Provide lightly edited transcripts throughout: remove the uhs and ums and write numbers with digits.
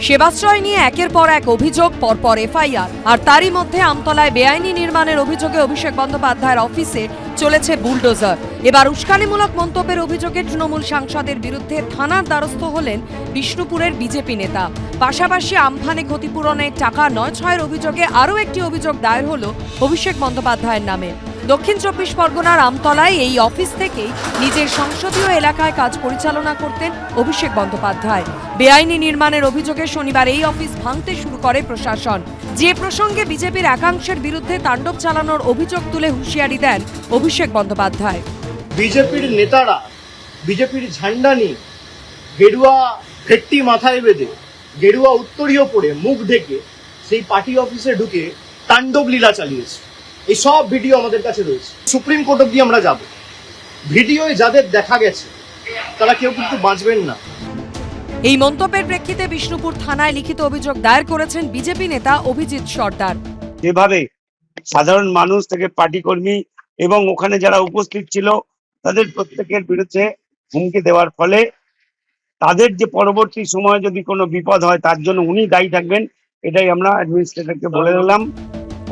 সেবাশ্রয় নিয়ে একের পর এক অভিযোগ, পরপর এফআইআর, আর তারই মধ্যে আমতলায় বেআইনি নির্মাণের অভিযোগে অভিষেক বন্দ্যোপাধ্যায়ের অফিসে চলেছে বুলডোজার। এবার উস্কানিমূলক মন্তব্যের অভিযোগে তৃণমূল সাংসদের বিরুদ্ধে থানার দ্বারস্থ হলেন বিষ্ণুপুরের বিজেপি নেতা। পাশাপাশি আমফানে ক্ষতিপূরণের টাকা নয় ছয়ের অভিযোগে আরও একটি অভিযোগ দায়ের হল অভিষেক বন্দ্যোপাধ্যায়ের নামে। দক্ষিণ ২৪ পরগনার আমতলায় এই অফিস থেকেই নিজের সংসদীয় এলাকায় কাজ পরিচালনা করতেন অভিষেক বন্দ্যোপাধ্যায়। বেআইনি নির্মাণের অভিযোগে শনিবার এই অফিস ভাঙতে শুরু করে প্রশাসন। যে প্রসঙ্গে বিজেপির একাংশের বিরুদ্ধে তাণ্ডব চালানোর অভিযোগ তুলে হুঁশিয়ারি দেন অভিষেক বন্দ্যোপাধ্যায়। বিজেপির নেতারা বিজেপির ঝান্ডা নিয়ে গেরুয়া ফেট্টি মাথায় বেঁধে গেরুয়া উত্তরীয় পরে মুখ ঢেকে সেই পার্টি অফিসে ঢুকে তাণ্ডব লীলা চালিয়েছে। এই সব ভিডিও আমাদের কাছে রয়েছে, সুপ্রিম কোর্ট অব্দি আমরা যাব। ভিডিওয় যাদের দেখা গেছে তারা কেউ কিন্তু বাঁচবেন না। এই মন্তব্যের প্রেক্ষিতে বিষ্ণুপুর থানায় লিখিত অভিযোগ দায়ের করেছেন বিজেপি নেতা অভিজিৎ সর্দার। যেভাবে সাধারণ মানুষ থেকে পার্টি কর্মী এবং ওখানে যারা উপস্থিত ছিল তাদের প্রত্যেকের বিরুদ্ধে হুমকি দেওয়ার ফলে তাদের যে পরবর্তী সময়ে যদি কোনো বিপদ হয় তার জন্য উনি দায়ী থাকবেন, এটাই আমরা অ্যাডমিনিস্ট্রেটরকে বলে দিলাম।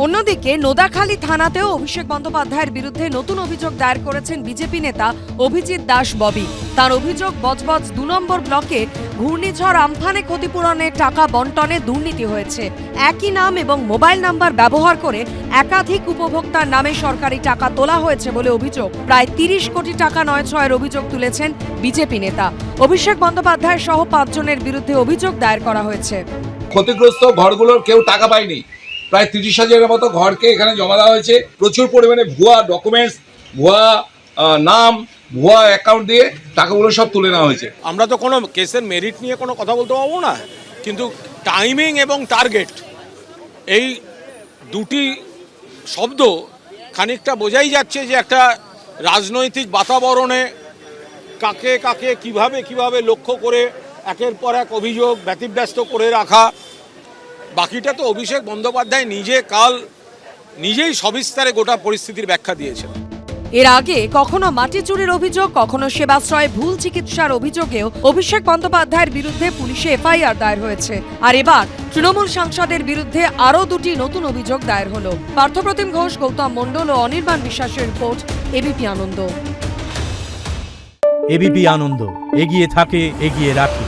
অন্যদিকে নোদাখালী থানাতেও অভিষেক বন্দ্যোপাধ্যায়ের বিরুদ্ধে নতুন অভিযোগ দায়ের করেছেন বিজেপি নেতা অভিজিৎ দাস ববি। তার অভিযোগ, বজবজ ২ নম্বর ব্লকে ঘূর্ণিঝড় আমফানে ক্ষতিপূরণের টাকা বন্টনে দুর্নীতি হয়েছে। একই নাম এবং মোবাইল নাম্বার ব্যবহার করে একাধিক উপভোক্তার নামে সরকারি টাকা তোলা হয়েছে বলে অভিযোগ। প্রায় ৩০ কোটি টাকা নয় ছয়ের অভিযোগ তুলেছেন বিজেপি নেতা। অভিষেক বন্দ্যোপাধ্যায় সহ ৫ জনের বিরুদ্ধে অভিযোগ দায়ের করা হয়েছে। ক্ষতিগ্রস্ত ঘরগুলোর কেউ টাকা পায়নি। প্রায় ৩০,০০০-এর মতো ঘরকে এখানে জমা দেওয়া হয়েছে। প্রচুর পরিমাণে ভুয়া ডকুমেন্টস, ভুয়া নাম, ভুয়া অ্যাকাউন্ট দিয়ে টাকাগুলো সব তুলে নেওয়া হয়েছে। আমরা তো কোনো কেসের মেরিট নিয়ে কোনো কথা বলতে পারবো না, কিন্তু টাইমিং এবং টার্গেট এই দুটি শব্দ খানিকটা বোঝাই যাচ্ছে যে একটা রাজনৈতিক বাতাবরণে কাকে কাকে কিভাবে লক্ষ্য করে একের পর এক অভিযোগ ব্যতিব্যস্ত করে রাখা। বাকিটা তো অভিষেক বন্দ্যোপাধ্যায় নিজেই সবিস্তারে গোটা পরিস্থিতির ব্যাখ্যা দিয়েছেন। এর আগে কখনো মাটি চুরির অভিযোগ, কখনো সেবাশ্রয়ে ভুল চিকিৎসার অভিযোগেও অভিষেক বন্দ্যোপাধ্যায়ের বিরুদ্ধে পুলিশে এফআইআর দায়ের হয়েছে। আর এবার তৃণমূল সাংসদের বিরুদ্ধে আরও দুটি নতুন অভিযোগ দায়ের হলো। পার্থপ্রতিম ঘোষ, গৌতম মণ্ডল ও অনির্বাণ বিশ্বাসের রিপোর্ট, এবিপি আনন্দ। এবিপি আনন্দ, এগিয়ে থাকে, এগিয়ে রাখে।